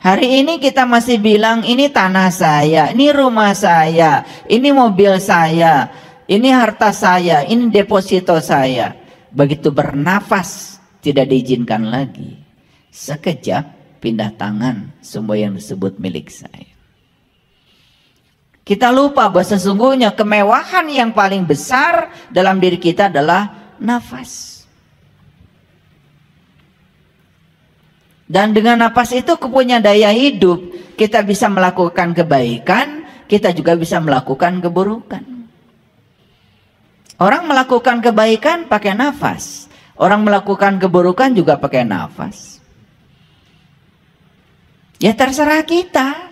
Hari ini kita masih bilang ini tanah saya, ini rumah saya, ini mobil saya, ini harta saya, ini deposito saya. Begitu bernafas tidak diizinkan lagi. Sekejap pindah tangan, semua yang disebut milik saya. Kita lupa bahwa sesungguhnya kemewahan yang paling besar dalam diri kita adalah nafas. Dan dengan nafas itu punya daya hidup. Kita bisa melakukan kebaikan, kita juga bisa melakukan keburukan. Orang melakukan kebaikan pakai nafas. Orang melakukan keburukan juga pakai nafas. Ya terserah kita.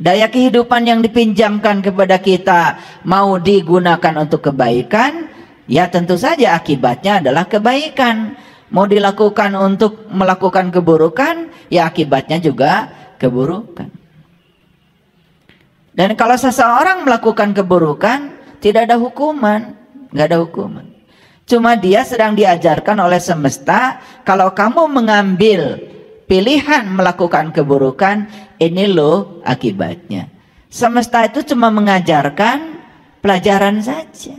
Daya kehidupan yang dipinjamkan kepada kita mau digunakan untuk kebaikan, ya tentu saja akibatnya adalah kebaikan. Mau dilakukan untuk melakukan keburukan, ya akibatnya juga keburukan. Dan kalau seseorang melakukan keburukan, tidak ada hukuman, nggak ada hukuman. Cuma dia sedang diajarkan oleh semesta, kalau kamu mengambil pilihan melakukan keburukan, ini loh akibatnya. Semesta itu cuma mengajarkan pelajaran saja.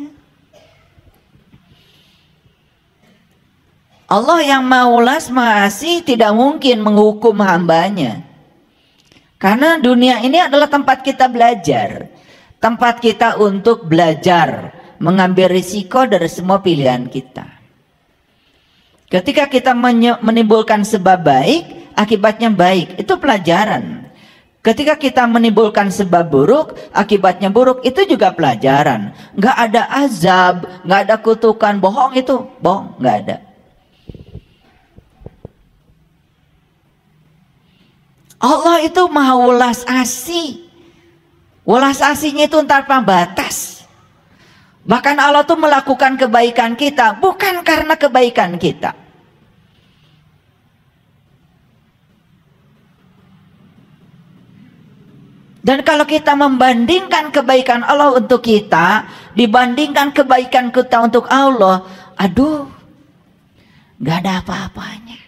Allah yang maulas maha asih tidak mungkin menghukum hambanya. Karena dunia ini adalah tempat kita belajar. Tempat kita untuk belajar. Mengambil risiko dari semua pilihan kita. Ketika kita menimbulkan sebab baik, akibatnya baik. Itu pelajaran. Ketika kita menimbulkan sebab buruk, akibatnya buruk. Itu juga pelajaran. Nggak ada azab, nggak ada kutukan. Bohong itu, bohong, nggak ada. Allah itu maha welas asih. Welas asihnya itu tanpa batas. Bahkan Allah itu melakukan kebaikan kita bukan karena kebaikan kita. Dan kalau kita membandingkan kebaikan Allah untuk kita, dibandingkan kebaikan kita untuk Allah, aduh, gak ada apa-apanya.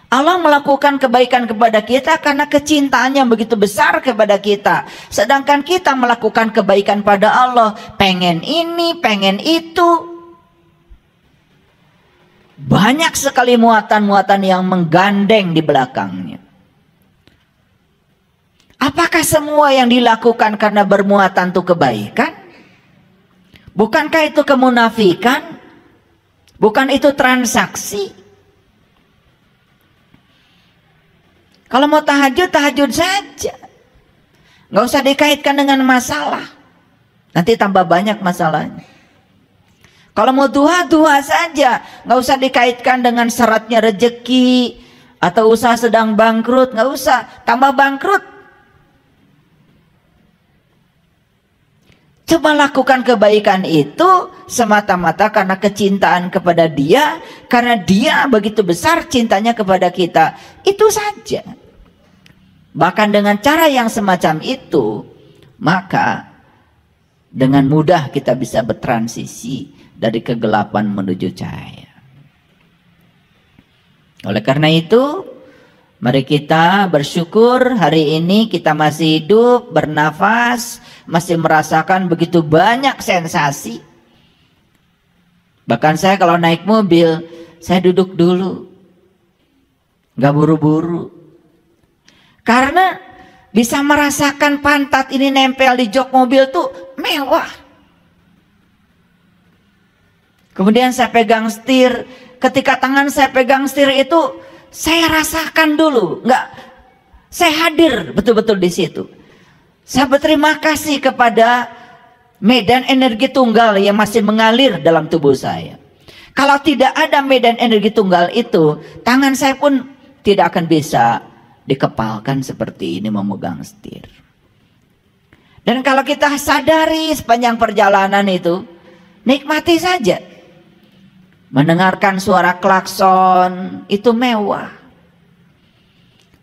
Allah melakukan kebaikan kepada kita karena kecintaannya begitu besar kepada kita. Sedangkan kita melakukan kebaikan pada Allah, pengen ini, pengen itu. Banyak sekali muatan-muatan yang menggandeng di belakangnya. Apakah semua yang dilakukan karena bermuatan itu kebaikan? Bukankah itu kemunafikan? Bukan itu transaksi? Kalau mau tahajud, tahajud saja. Nggak usah dikaitkan dengan masalah. Nanti tambah banyak masalahnya. Kalau mau duha, duha saja. Nggak usah dikaitkan dengan syaratnya rezeki. Atau usaha sedang bangkrut. Nggak usah, tambah bangkrut. Coba lakukan kebaikan itu semata-mata karena kecintaan kepada Dia, karena Dia begitu besar cintanya kepada kita. Itu saja. Bahkan dengan cara yang semacam itu, maka dengan mudah kita bisa bertransisi dari kegelapan menuju cahaya. Oleh karena itu, mari kita bersyukur hari ini kita masih hidup, bernafas, masih merasakan begitu banyak sensasi. Bahkan saya kalau naik mobil, saya duduk dulu. Gak buru-buru. Karena bisa merasakan pantat ini nempel di jok mobil tuh mewah. Kemudian saya pegang setir. Ketika tangan saya pegang setir itu, saya rasakan dulu. Saya hadir betul-betul di situ. Saya berterima kasih kepada medan energi tunggal yang masih mengalir dalam tubuh saya. Kalau tidak ada medan energi tunggal itu, tangan saya pun tidak akan bisa dikepalkan seperti ini memegang setir. Dan kalau kita sadari sepanjang perjalanan itu, nikmati saja. Mendengarkan suara klakson itu mewah.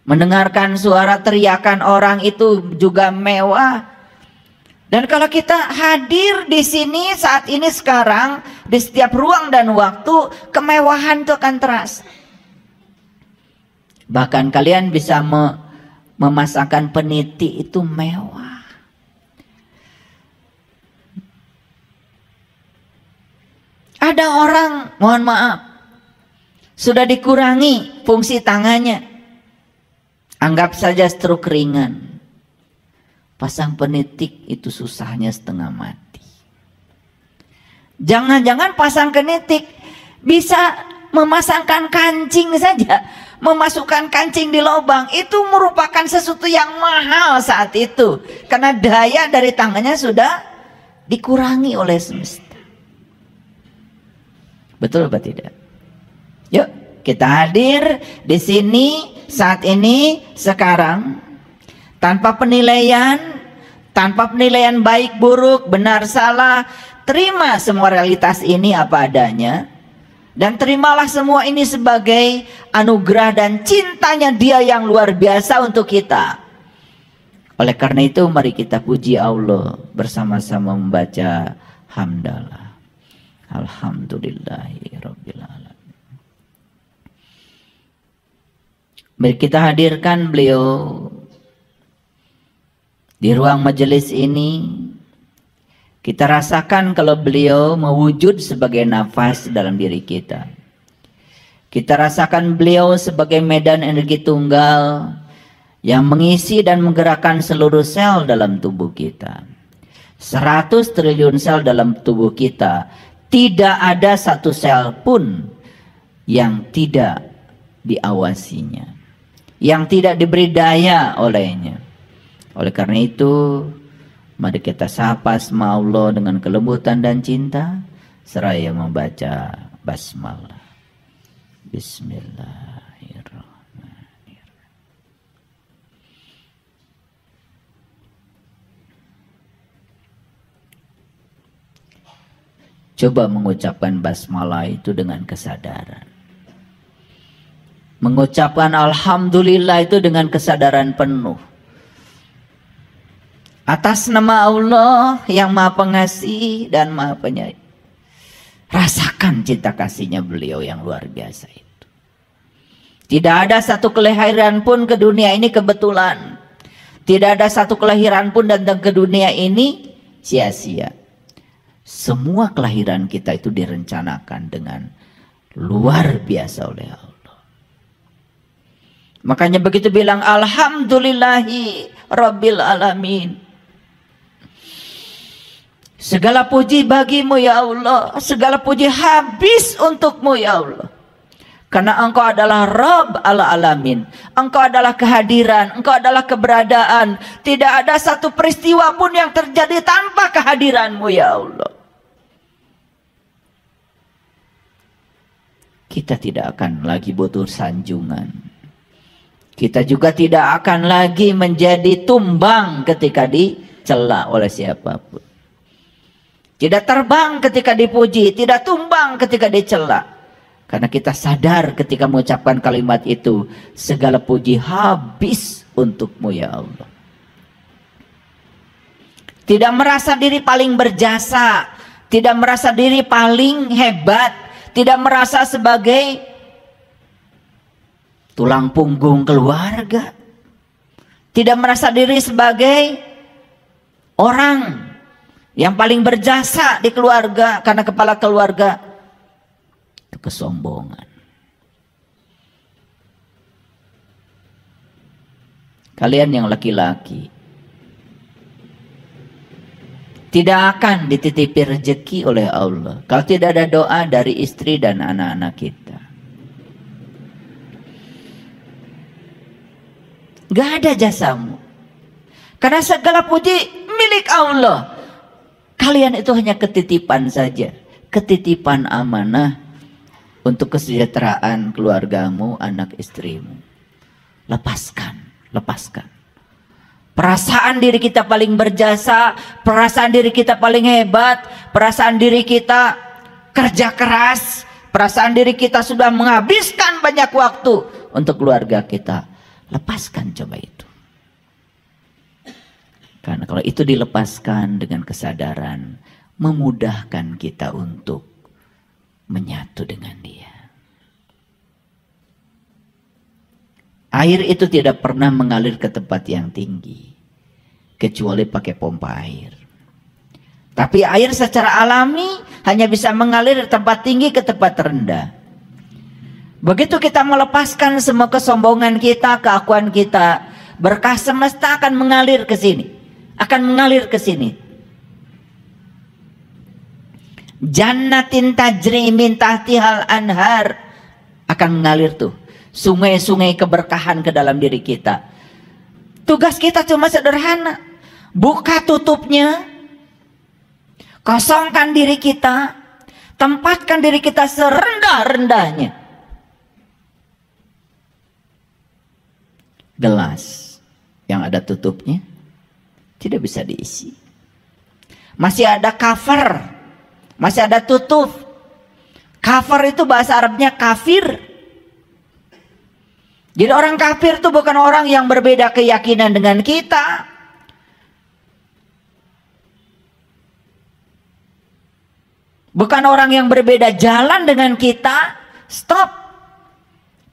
Mendengarkan suara teriakan orang itu juga mewah. Dan kalau kita hadir di sini saat ini sekarang, di setiap ruang dan waktu, kemewahan itu akan terasa. Bahkan kalian bisa memasangkan peniti itu mewah. Ada orang, mohon maaf, sudah dikurangi fungsi tangannya. Anggap saja stroke ringan. Pasang penitik itu susahnya setengah mati. Jangan-jangan pasang penitik bisa memasangkan kancing saja. Memasukkan kancing di lubang itu merupakan sesuatu yang mahal saat itu. Karena daya dari tangannya sudah dikurangi oleh semesta. Betul apa tidak? Yuk kita hadir di sini saat ini sekarang tanpa penilaian baik buruk, benar salah. Terima semua realitas ini apa adanya. Dan terimalah semua ini sebagai anugerah dan cintanya Dia yang luar biasa untuk kita. Oleh karena itu mari kita puji Allah bersama-sama membaca hamdalah. Alhamdulillahirabbil alamin. Mari kita hadirkan beliau di ruang majelis ini. Kita rasakan kalau beliau mewujud sebagai nafas dalam diri kita. Kita rasakan beliau sebagai medan energi tunggal yang mengisi dan menggerakkan seluruh sel dalam tubuh kita. 100 triliun sel dalam tubuh kita. Tidak ada satu sel pun yang tidak diawasinya, yang tidak diberi daya olehnya. Oleh karena itu, mari kita sapa asma Allah dengan kelembutan dan cinta seraya membaca basmalah. Bismillahirrahmanirrahim. Coba mengucapkan basmalah itu dengan kesadaran. Mengucapkan alhamdulillah itu dengan kesadaran penuh. Atas nama Allah yang Maha Pengasih dan Maha Penyayang. Rasakan cinta kasihnya beliau yang luar biasa itu. Tidak ada satu kelahiran pun ke dunia ini kebetulan. Tidak ada satu kelahiran pun datang ke dunia ini sia-sia. Semua kelahiran kita itu direncanakan dengan luar biasa oleh Allah. Makanya begitu bilang alhamdulillahi rabbil alamin. Segala puji bagimu ya Allah. Segala puji habis untukmu ya Allah. Karena engkau adalah Rabb al-alamin. Engkau adalah kehadiran. Engkau adalah keberadaan. Tidak ada satu peristiwa pun yang terjadi tanpa kehadiranmu ya Allah. Kita tidak akan lagi butuh sanjungan. Kita juga tidak akan lagi menjadi tumbang ketika dicela oleh siapapun. Tidak terbang ketika dipuji, tidak tumbang ketika dicela. Karena kita sadar ketika mengucapkan kalimat itu, segala puji habis untukmu ya Allah. Tidak merasa diri paling berjasa, tidak merasa diri paling hebat, tidak merasa sebagai tulang punggung keluarga, tidak merasa diri sebagai orang yang paling berjasa di keluarga, karena kepala keluarga itu kesombongan. Kalian yang laki-laki tidak akan dititipi rezeki oleh Allah kalau tidak ada doa dari istri dan anak-anak kita. Gak ada jasamu, karena segala puji milik Allah. Kalian itu hanya ketitipan saja, ketitipan amanah untuk kesejahteraan keluargamu, anak istrimu. Lepaskan, lepaskan. Perasaan diri kita paling berjasa, perasaan diri kita paling hebat, perasaan diri kita kerja keras, perasaan diri kita sudah menghabiskan banyak waktu untuk keluarga kita. Lepaskan coba itu. Karena kalau itu dilepaskan dengan kesadaran, memudahkan kita untuk menyatu dengan Dia. Air itu tidak pernah mengalir ke tempat yang tinggi, kecuali pakai pompa air. Tapi air secara alami hanya bisa mengalir dari tempat tinggi ke tempat rendah. Begitu kita melepaskan semua kesombongan kita, keakuan kita, berkah semesta akan mengalir ke sini. Akan mengalir ke sini. Jannatin tajri min tahtihal anhar, akan mengalir tuh. Sungai-sungai keberkahan ke dalam diri kita. Tugas kita cuma sederhana. Buka tutupnya. Kosongkan diri kita. Tempatkan diri kita serendah-rendahnya. Gelas yang ada tutupnya tidak bisa diisi. Masih ada cover. Masih ada tutup. Cover itu bahasa Arabnya kafir. Jadi orang kafir itu bukan orang yang berbeda keyakinan dengan kita. Bukan orang yang berbeda jalan dengan kita. Stop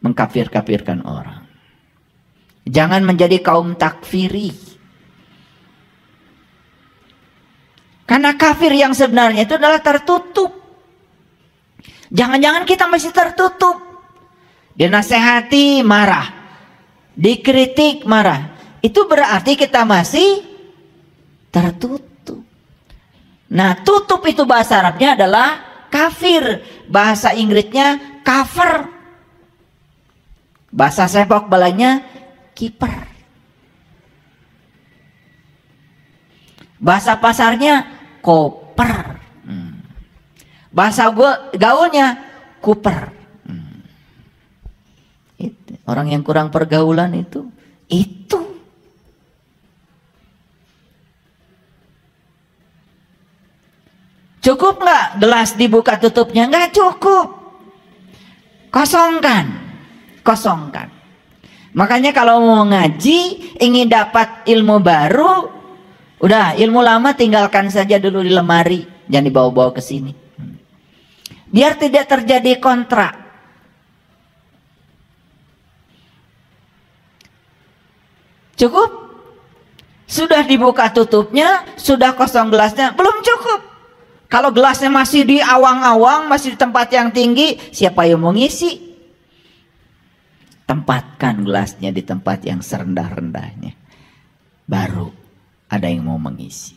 mengkafir-kafirkan orang. Jangan menjadi kaum takfiri. Karena kafir yang sebenarnya itu adalah tertutup. Jangan-jangan kita masih tertutup. Dinasehati marah, dikritik marah, itu berarti kita masih tertutup. Nah, tutup itu bahasa Arabnya adalah kafir, bahasa Inggrisnya cover, bahasa sepak bolanya kiper, bahasa pasarnya koper, bahasa gaulnya kuper. Orang yang kurang pergaulan itu. Cukup nggak gelas dibuka tutupnya? Nggak cukup. Kosongkan. Makanya kalau mau ngaji, ingin dapat ilmu baru, udah ilmu lama tinggalkan saja dulu di lemari, jangan dibawa-bawa ke sini. Biar tidak terjadi kontrak. Cukup? Sudah dibuka tutupnya, sudah kosong gelasnya, belum cukup. Kalau gelasnya masih di awang-awang, masih di tempat yang tinggi, siapa yang mau ngisi? Tempatkan gelasnya di tempat yang serendah-rendahnya. Baru ada yang mau mengisi.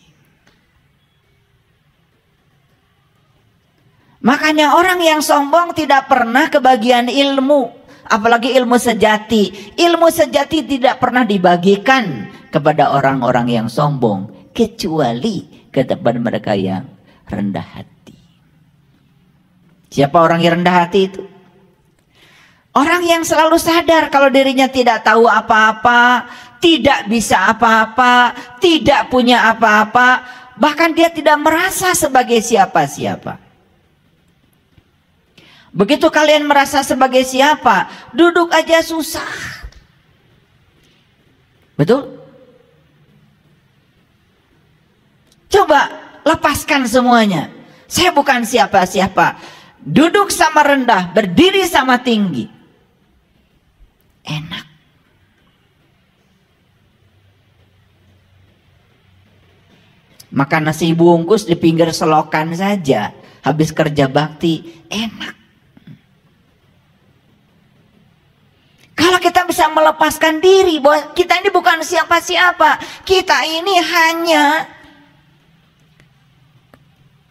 Makanya orang yang sombong tidak pernah kebagian ilmu. Apalagi ilmu sejati. Ilmu sejati tidak pernah dibagikan kepada orang-orang yang sombong, kecuali kepada mereka yang rendah hati. Siapa orang yang rendah hati itu? Orang yang selalu sadar kalau dirinya tidak tahu apa-apa, tidak bisa apa-apa, tidak punya apa-apa, bahkan dia tidak merasa sebagai siapa-siapa. Begitu kalian merasa sebagai siapa, duduk aja susah. Betul? Coba lepaskan semuanya. Saya bukan siapa-siapa. Duduk sama rendah, berdiri sama tinggi. Enak. Makan nasi bungkus di pinggir selokan saja, habis kerja bakti, enak. Kalau kita bisa melepaskan diri bahwa kita ini bukan siapa-siapa, kita ini hanya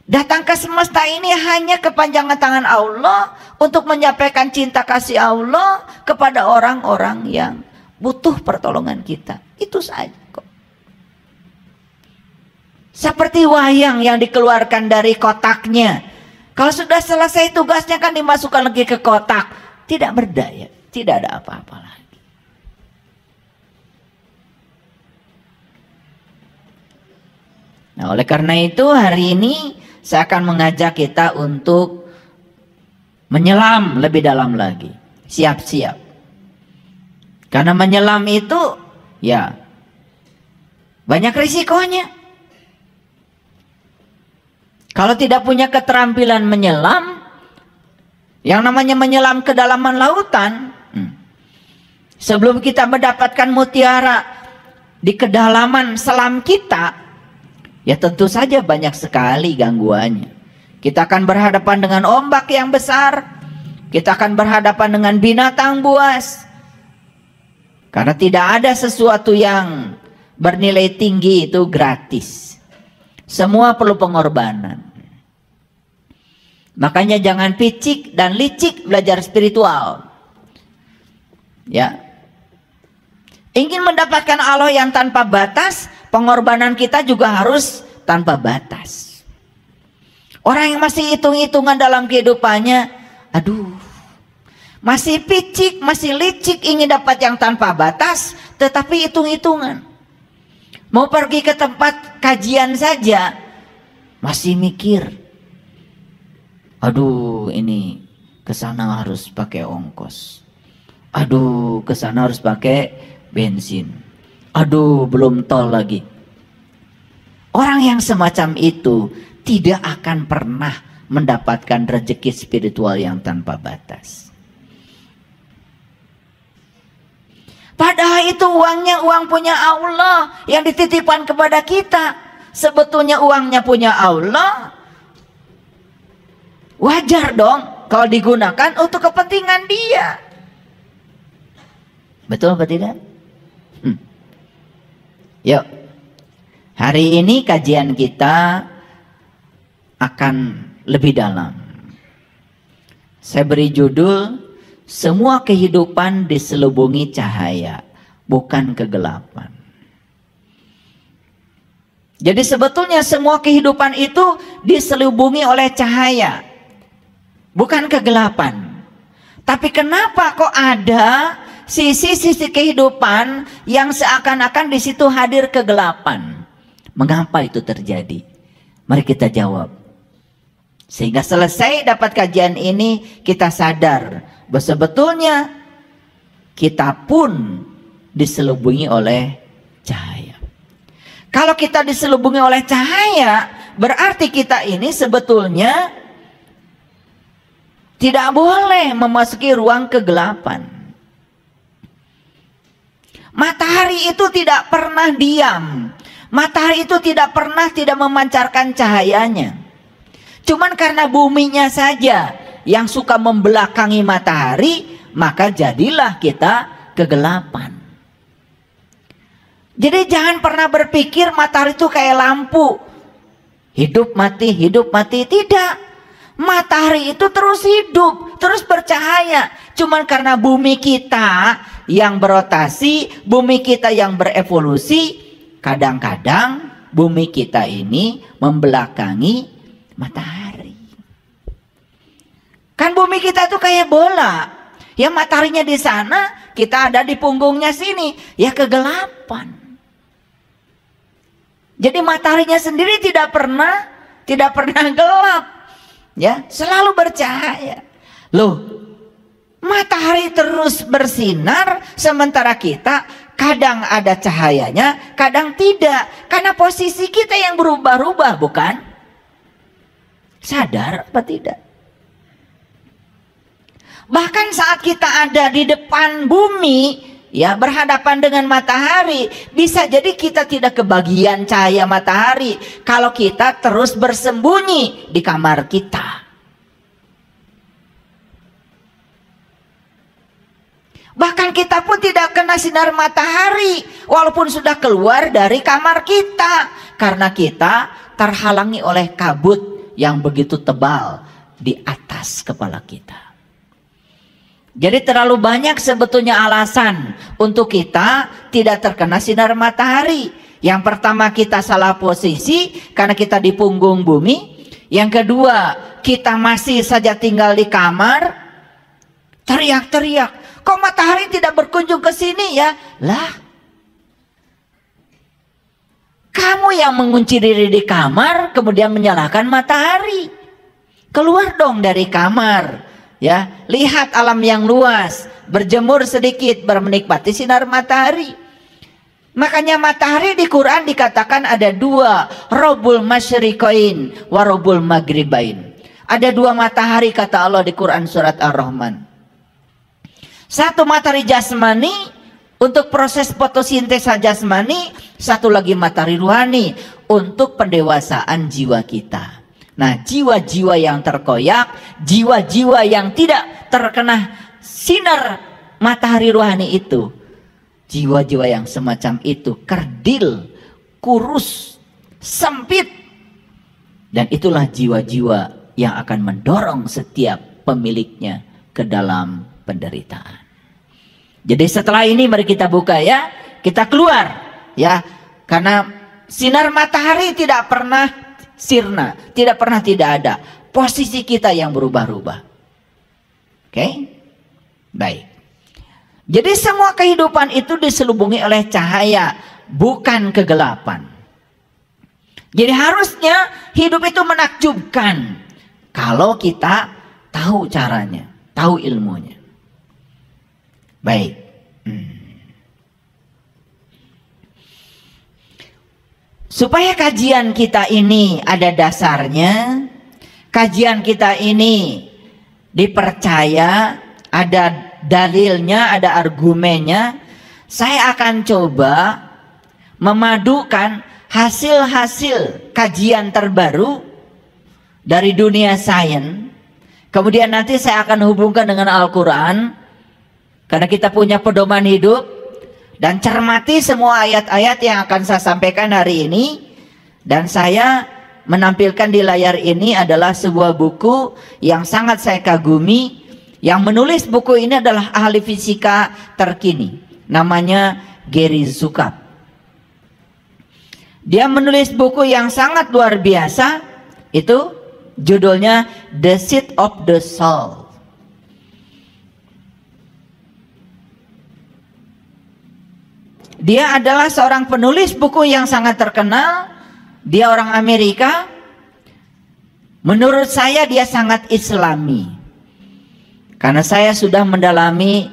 datang ke semesta ini hanya kepanjangan tangan Allah untuk menyampaikan cinta kasih Allah kepada orang-orang yang butuh pertolongan kita. Itu saja kok. Seperti wayang yang dikeluarkan dari kotaknya. Kalau sudah selesai tugasnya kan dimasukkan lagi ke kotak. Tidak berdaya. Tidak ada apa-apa lagi. Nah, oleh karena itu hari ini saya akan mengajak kita untuk menyelam lebih dalam lagi. Siap-siap. Karena menyelam itu ya banyak risikonya. Kalau tidak punya keterampilan menyelam, yang namanya menyelam kedalaman lautan, Sebelum kita mendapatkan mutiara di kedalaman selam kita, ya tentu saja banyak sekali gangguannya. Kita akan berhadapan dengan ombak yang besar. Kita akan berhadapan dengan binatang buas. Karena tidak ada sesuatu yang bernilai tinggi itu gratis. Semua perlu pengorbanan. Makanya jangan picik dan licik belajar spiritual. Ya. Ingin mendapatkan Allah yang tanpa batas, pengorbanan kita juga harus tanpa batas. Orang yang masih hitung-hitungan dalam kehidupannya, aduh, masih picik, masih licik, ingin dapat yang tanpa batas, tetapi hitung-hitungan. Mau pergi ke tempat kajian saja, masih mikir, aduh ini kesana harus pakai ongkos, aduh kesana harus pakai bensin, aduh belum tol lagi. Orang yang semacam itu tidak akan pernah mendapatkan rezeki spiritual yang tanpa batas. Padahal itu uangnya uang punya Allah yang dititipkan kepada kita. Sebetulnya uangnya punya Allah, wajar dong kalau digunakan untuk kepentingan dia. Betul apa tidak? Yuk, hari ini kajian kita akan lebih dalam. Saya beri judul, semua kehidupan diselubungi cahaya, bukan kegelapan. Jadi sebetulnya semua kehidupan itu diselubungi oleh cahaya, bukan kegelapan. Tapi kenapa kok ada sisi-sisi kehidupan yang seakan-akan di situ hadir kegelapan? Mengapa itu terjadi? Mari kita jawab. Sehingga selesai dapat kajian ini, kita sadar bahwa sebetulnya kita pun diselubungi oleh cahaya. Kalau kita diselubungi oleh cahaya, berarti kita ini sebetulnya tidak boleh memasuki ruang kegelapan. Matahari itu tidak pernah diam. Matahari itu tidak pernah tidak memancarkan cahayanya. Cuman karena buminya saja yang suka membelakangi matahari, maka jadilah kita kegelapan. Jadi jangan pernah berpikir matahari itu kayak lampu. Hidup mati, tidak. Matahari itu terus hidup, terus bercahaya. Cuman karena bumi kita yang berotasi, bumi kita yang berevolusi, kadang-kadang bumi kita ini membelakangi matahari. Kan bumi kita tuh kayak bola. Ya mataharinya di sana, kita ada di punggungnya sini. Ya kegelapan. Jadi mataharinya sendiri tidak pernah gelap. Ya, selalu bercahaya. Loh, matahari terus bersinar sementara kita kadang ada cahayanya, kadang tidak. Karena posisi kita yang berubah-ubah, bukan? Sadar apa tidak? Bahkan saat kita ada di depan bumi, ya berhadapan dengan matahari, bisa jadi kita tidak kebagian cahaya matahari kalau kita terus bersembunyi di kamar kita. Bahkan kita pun tidak kena sinar matahari walaupun sudah keluar dari kamar kita, karena kita terhalangi oleh kabut yang begitu tebal di atas kepala kita. Jadi terlalu banyak sebetulnya alasan untuk kita tidak terkena sinar matahari. Yang pertama, kita salah posisi karena kita di punggung bumi. Yang kedua, kita masih saja tinggal di kamar, teriak-teriak, kok matahari tidak berkunjung ke sini ya? Lah, kamu yang mengunci diri di kamar kemudian menyalahkan matahari. Keluar dong dari kamar. Ya, lihat alam yang luas, berjemur sedikit, menikmati sinar matahari. Makanya matahari di Quran dikatakan ada dua, Robul Masyriqain wa Robul Maghribain. Ada dua matahari kata Allah di Quran surat Ar-Rahman. Satu matahari jasmani, Untuk proses fotosintesa jasmani, satu lagi matahari rohani untuk pendewasaan jiwa kita. Nah, jiwa-jiwa yang terkoyak, jiwa-jiwa yang tidak terkena sinar matahari rohani itu, jiwa-jiwa yang semacam itu kerdil, kurus, sempit, dan itulah jiwa-jiwa yang akan mendorong setiap pemiliknya ke dalam penderitaan. Jadi setelah ini mari kita buka ya, kita keluar ya, karena sinar matahari tidak pernah sirna, tidak pernah tidak ada. Posisi kita yang berubah-ubah. Oke? Baik. Jadi semua kehidupan itu diselubungi oleh cahaya, bukan kegelapan. Jadi harusnya hidup itu menakjubkan kalau kita tahu caranya, tahu ilmunya. Baik. Supaya kajian kita ini ada dasarnya, kajian kita ini dipercaya, ada dalilnya, ada argumennya, saya akan coba memadukan hasil-hasil kajian terbaru dari dunia sains. Kemudian nanti saya akan hubungkan dengan Al-Quran, karena kita punya pedoman hidup, dan cermati semua ayat-ayat yang akan saya sampaikan hari ini. Dan saya menampilkan di layar ini adalah sebuah buku yang sangat saya kagumi. Yang menulis buku ini adalah ahli fisika terkini, namanya Gary Zukav. Dia menulis buku yang sangat luar biasa, itu judulnya The Seat of the Soul. Dia adalah seorang penulis buku yang sangat terkenal. Dia orang Amerika. Menurut saya dia sangat Islami, karena saya sudah mendalami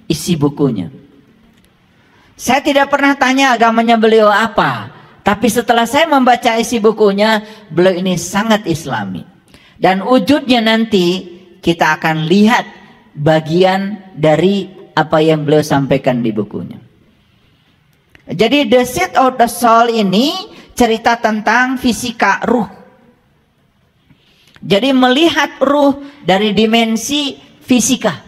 isi bukunya. Saya tidak pernah tanya agamanya beliau apa, tapi setelah saya membaca isi bukunya, beliau ini sangat Islami. Dan wujudnya nanti kita akan lihat bagian dari apa yang beliau sampaikan di bukunya. Jadi The Seat of the Soul ini cerita tentang fisika ruh. Jadi melihat ruh dari dimensi fisika.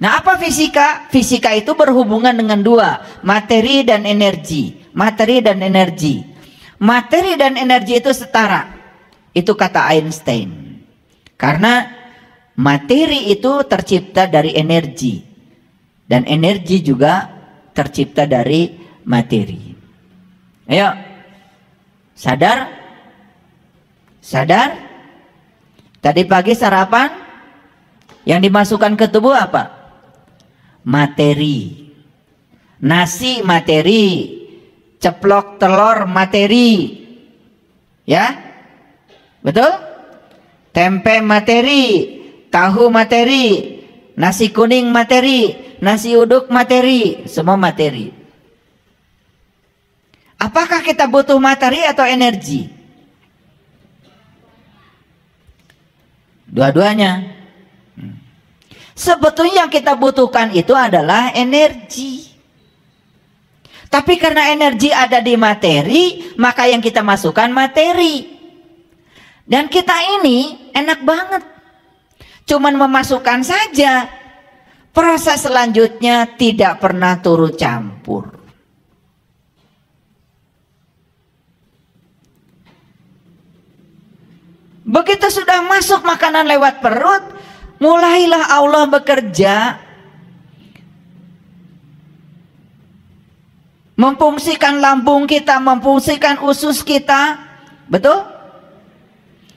Nah, apa fisika? Fisika itu berhubungan dengan dua, materi dan energi. Materi dan energi. Materi dan energi itu setara. Itu kata Einstein. Karena materi itu tercipta dari energi. Dan energi juga tercipta dari materi. Ayo, sadar? Sadar? Tadi pagi sarapan yang dimasukkan ke tubuh apa? Materi. Nasi materi, ceplok telur materi. Ya? Betul? Tempe materi, tahu materi, nasi kuning materi, nasi uduk materi, semua materi. Apakah kita butuh materi atau energi? Dua-duanya. Sebetulnya yang kita butuhkan itu adalah energi. Tapi karena energi ada di materi, maka yang kita masukkan materi. Dan kita ini enak banget, cuman memasukkan saja. Proses selanjutnya tidak pernah turut campur. Begitu sudah masuk makanan lewat perut, mulailah Allah bekerja, memfungsikan lambung kita, memfungsikan usus kita. Betul?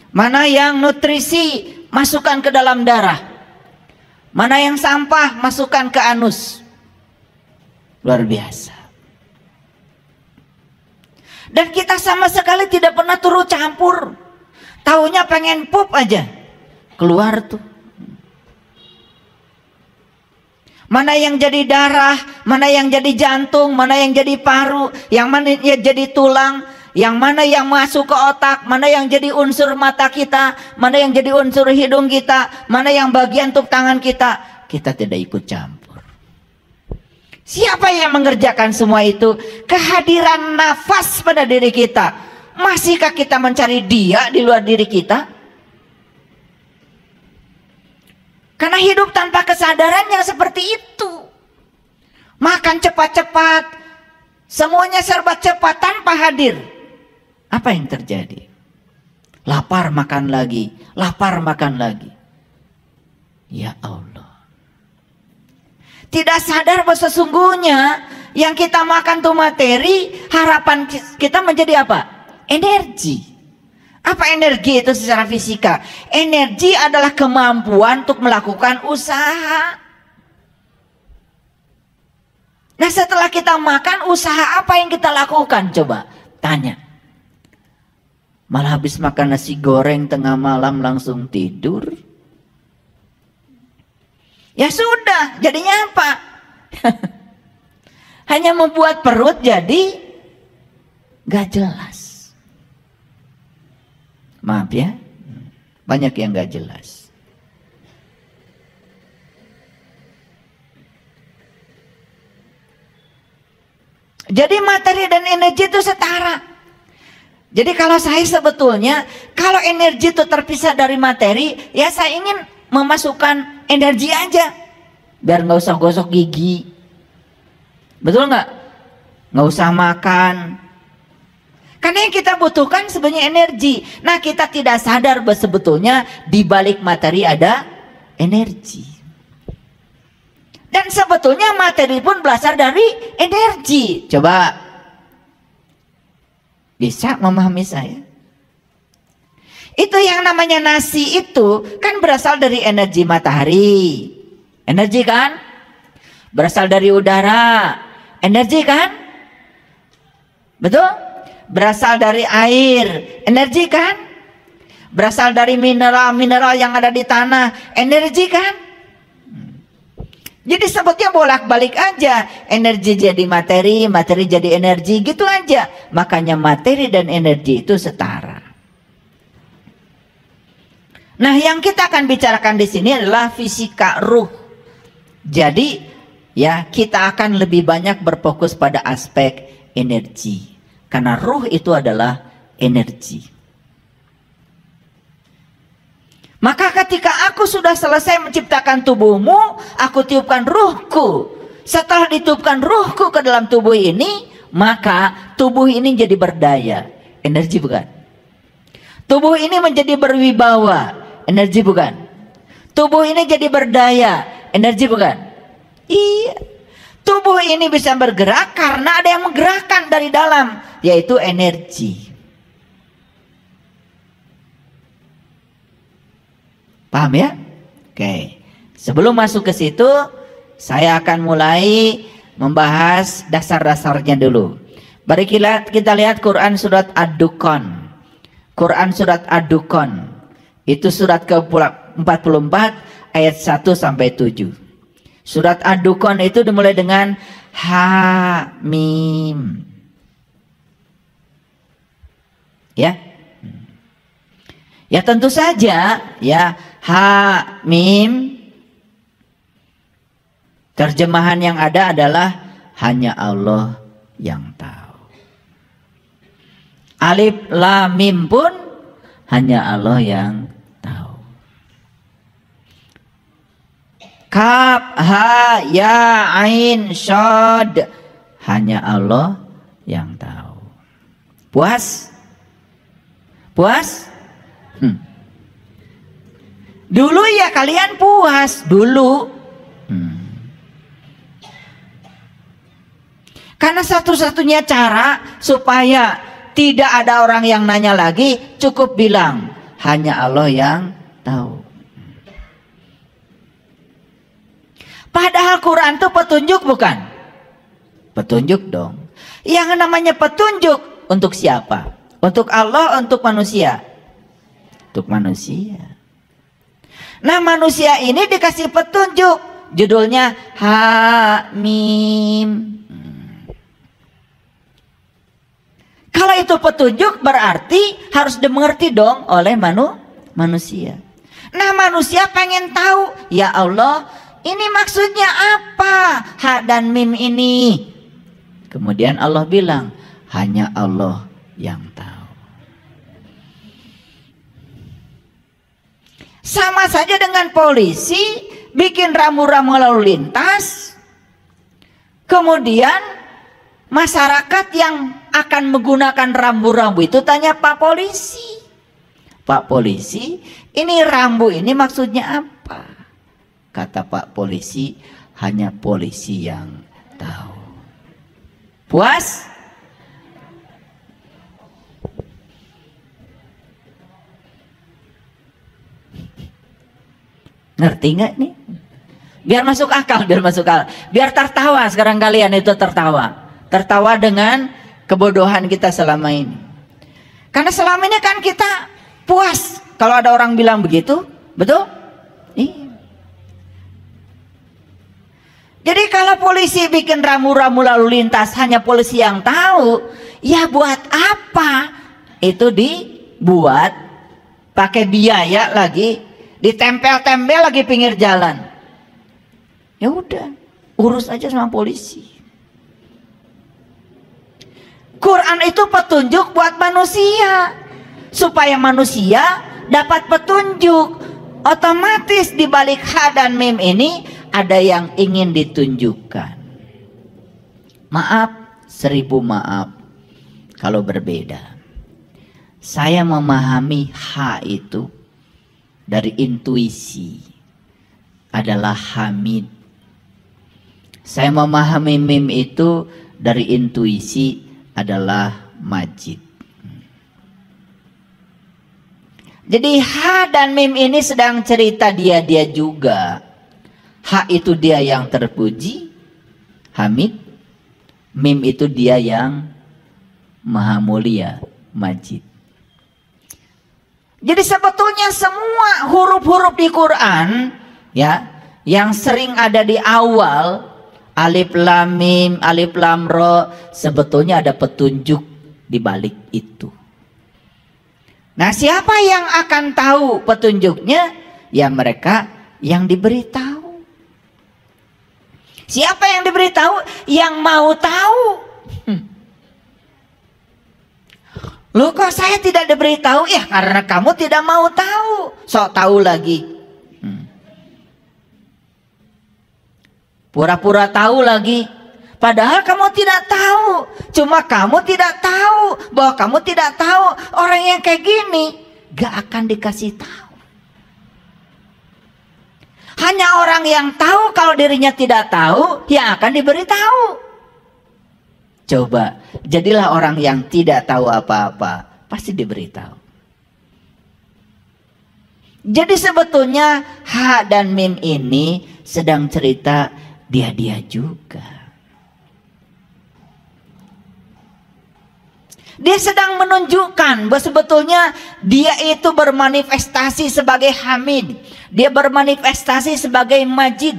Mana yang nutrisi masukkan ke dalam darah, mana yang sampah masukkan ke anus. Luar biasa. Dan kita sama sekali tidak pernah turut campur. Taunya pengen pup aja, keluar tuh. Mana yang jadi darah, mana yang jadi jantung, mana yang jadi paru, yang mana yang jadi tulang, yang mana yang masuk ke otak, mana yang jadi unsur mata kita, mana yang jadi unsur hidung kita, mana yang bagian tuk tangan kita. Kita tidak ikut campur. Siapa yang mengerjakan semua itu? Kehadiran nafas pada diri kita. Masihkah kita mencari dia di luar diri kita? Karena hidup tanpa kesadaran yang seperti itu. Makan cepat-cepat, semuanya serba cepat tanpa hadir. Apa yang terjadi? Lapar makan lagi, lapar makan lagi. Ya Allah. Tidak sadar bahwa sesungguhnya yang kita makan tuh materi, harapan kita menjadi apa? Energi. Apa energi itu secara fisika? Energi adalah kemampuan untuk melakukan usaha. Nah, setelah kita makan, usaha apa yang kita lakukan? Coba tanya. Malah habis makan nasi goreng tengah malam langsung tidur. Ya sudah, jadinya apa? Hanya membuat perut jadi gak jelas. Maaf ya, banyak yang gak jelas. Jadi materi dan energi itu setara. Jadi kalau saya sebetulnya, kalau energi itu terpisah dari materi, ya saya ingin memasukkan energi aja. Biar nggak usah gosok gigi. Betul nggak? Nggak usah makan. Karena yang kita butuhkan sebenarnya energi. Nah, kita tidak sadar bahwa sebetulnya di balik materi ada energi. Dan sebetulnya materi pun berasal dari energi. Coba. Bisa memahami saya? Itu yang namanya nasi itu kan berasal dari energi matahari. Energi kan? Berasal dari udara. Energi kan? Betul? Berasal dari air. Energi kan? Berasal dari mineral-mineral yang ada di tanah. Energi kan? Jadi sebetulnya bolak-balik aja. Energi jadi materi, materi jadi energi, gitu aja. Makanya materi dan energi itu setara. Nah, yang kita akan bicarakan di sini adalah fisika ruh. Jadi, ya kita akan lebih banyak berfokus pada aspek energi. Karena ruh itu adalah energi. Maka ketika aku sudah selesai menciptakan tubuhmu, aku tiupkan ruhku. Setelah ditiupkan ruhku ke dalam tubuh ini, maka tubuh ini jadi berdaya. Energi bukan? Tubuh ini menjadi berwibawa. Energi bukan? Tubuh ini jadi berdaya. Energi bukan? Iya. Tubuh ini bisa bergerak karena ada yang menggerakkan dari dalam, yaitu energi. Paham ya? Oke. Sebelum masuk ke situ, saya akan mulai membahas dasar-dasarnya dulu. Mari kita lihat Quran surat Ad-Dukhan. Quran surat Ad-Dukhan. Itu surat ke-44 ayat 1 sampai 7. Surat Ad-Dukhan itu dimulai dengan Ha Mim. Ya. Ya tentu saja ya Ha Mim, terjemahan yang ada adalah hanya Allah yang tahu. Alif Lam Mim pun hanya Allah yang tahu. Kaf Ha Ya Ain Shad, hanya Allah yang tahu. Puas? Puas? Dulu ya kalian puas dulu. Karena satu-satunya cara supaya tidak ada orang yang nanya lagi, cukup bilang hanya Allah yang tahu. Padahal Quran itu petunjuk bukan? Petunjuk dong. Yang namanya petunjuk untuk siapa? Untuk Allah, untuk manusia? Untuk manusia. Nah, manusia ini dikasih petunjuk, judulnya Ha Mim. Kalau itu petunjuk berarti harus dimengerti dong oleh manusia. Nah, manusia pengen tahu, ya Allah, ini maksudnya apa ha dan mim ini? Kemudian Allah bilang, hanya Allah yang tahu. Sama saja dengan polisi bikin rambu-rambu lalu lintas, kemudian masyarakat yang akan menggunakan rambu-rambu itu tanya Pak Polisi, Pak Polisi, ini rambu ini maksudnya apa? Kata Pak Polisi, hanya polisi yang tahu. Puas? Ngerti nggak nih? Biar masuk akal, biar masuk akal. Biar tertawa sekarang kalian itu tertawa. Tertawa dengan kebodohan kita selama ini. Karena selama ini kan kita puas kalau ada orang bilang begitu, betul? Iya. Jadi kalau polisi bikin rambu-rambu lalu lintas hanya polisi yang tahu, ya buat apa? Itu dibuat pakai biaya lagi, ditempel-tempel lagi pinggir jalan. Ya udah, urus aja sama polisi. Quran itu petunjuk buat manusia, supaya manusia dapat petunjuk. Otomatis di balik ha dan mim ini ada yang ingin ditunjukkan. Maaf, 1000 maaf kalau berbeda. Saya memahami ha itu dari intuisi adalah hamid. Saya memahami mim itu dari intuisi adalah majid. Jadi ha dan mim ini sedang cerita dia juga. Ha itu dia yang terpuji, hamid. Mim itu dia yang maha mulia, majid. Jadi sebetulnya semua huruf-huruf di Quran ya, yang sering ada di awal alif lam mim, alif lam ro, sebetulnya ada petunjuk di balik itu. Nah, siapa yang akan tahu petunjuknya? Ya mereka yang diberitahu. Siapa yang diberitahu? Yang mau tahu. Loh kok saya tidak diberitahu? Ya karena kamu tidak mau tahu. Sok tahu lagi. Pura-pura tahu lagi. Padahal kamu tidak tahu. Cuma kamu tidak tahu bahwa kamu tidak tahu. Orang yang kayak gini gak akan dikasih tahu. Hanya orang yang tahu kalau dirinya tidak tahu yang akan diberitahu. Coba jadilah orang yang tidak tahu apa-apa, pasti diberitahu. Jadi sebetulnya ha dan mim ini sedang cerita dia juga. Dia sedang menunjukkan bahwa sebetulnya dia itu bermanifestasi sebagai hamid. Dia bermanifestasi sebagai majid.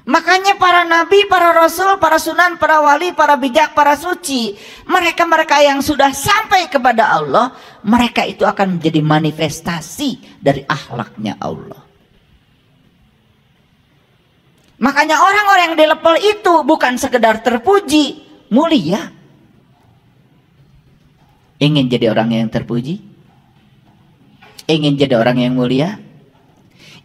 Makanya para nabi, para rasul, para sunan, para wali, para bijak, para suci, mereka-mereka yang sudah sampai kepada Allah, mereka itu akan menjadi manifestasi dari akhlaknya Allah. Makanya orang-orang yang di level itu bukan sekedar terpuji, mulia. Ingin jadi orang yang terpuji? Ingin jadi orang yang mulia?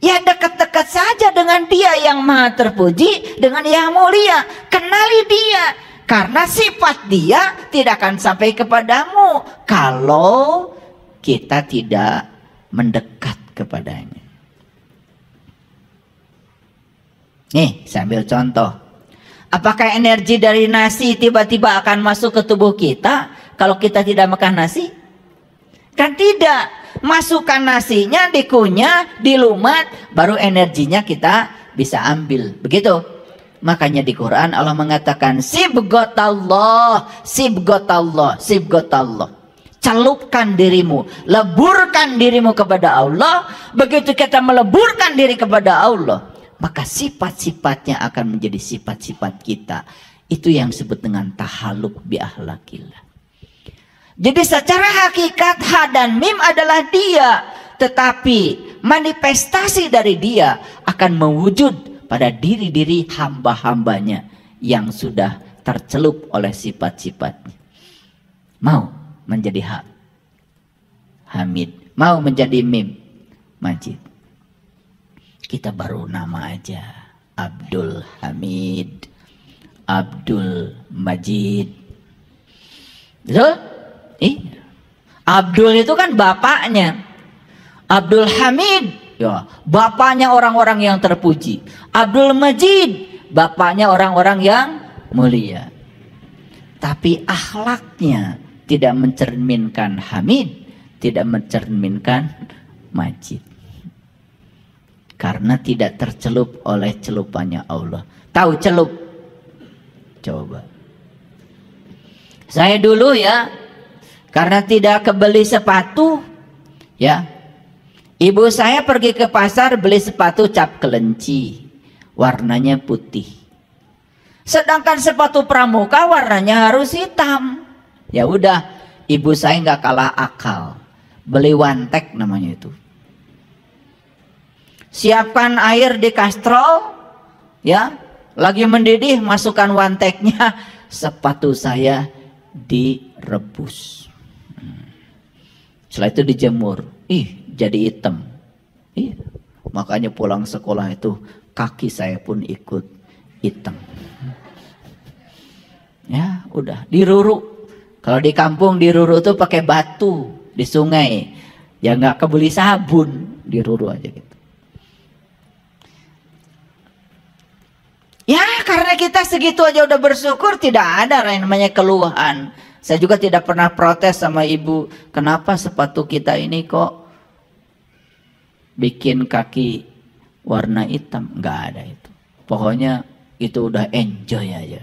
Ya dekat-dekat saja dengan dia yang maha terpuji, dengan yang mulia. Kenali dia. Karena sifat dia tidak akan sampai kepadamu kalau kita tidak mendekat kepadanya. Nih, saya ambil contoh. Apakah energi dari nasi tiba-tiba akan masuk ke tubuh kita kalau kita tidak makan nasi? Kan tidak. Masukkan nasinya, dikunyah, dilumat, baru energinya kita bisa ambil. Begitu. Makanya di Quran Allah mengatakan sibghatallah, sibghatallah, sibghatallah. Celupkan dirimu, leburkan dirimu kepada Allah. Begitu kita meleburkan diri kepada Allah, maka sifat-sifatnya akan menjadi sifat-sifat kita. Itu yang disebut dengan tahalluq bi akhlaqillah. Jadi secara hakikat ha dan mim adalah dia, tetapi manifestasi dari dia akan mewujud pada diri-diri hamba-hambanya yang sudah tercelup oleh sifat-sifatnya. Mau menjadi Hamid, mau menjadi Mim, Majid. Kita baru nama aja, Abdul Hamid, Abdul Majid. Betul? Abdul itu kan bapaknya. Abdul Hamid, ya, bapaknya orang-orang yang terpuji. Abdul Majid, bapaknya orang-orang yang mulia. Tapi akhlaknya tidak mencerminkan Hamid, tidak mencerminkan Majid. Karena tidak tercelup oleh celupannya Allah. Tahu celup? Coba. Saya dulu ya, karena tidak kebeli sepatu, ya, ibu saya pergi ke pasar beli sepatu cap kelenci, warnanya putih. Sedangkan sepatu pramuka warnanya harus hitam. Ya udah, ibu saya nggak kalah akal, beli wantek namanya itu. Siapkan air di kastrol, ya, lagi mendidih, masukkan wanteknya, sepatu saya direbus. Setelah itu dijemur, jadi hitam. Makanya pulang sekolah itu kaki saya pun ikut hitam. Ya udah, diruru. Kalau di kampung diruru tuh pakai batu di sungai, ya nggak kebeli sabun, diruru aja gitu. Ya karena kita segitu aja udah bersyukur, tidak ada yang namanya keluhan. Saya juga tidak pernah protes sama ibu, kenapa sepatu kita ini kok bikin kaki warna hitam. Nggak ada itu. Pokoknya itu udah enjoy aja.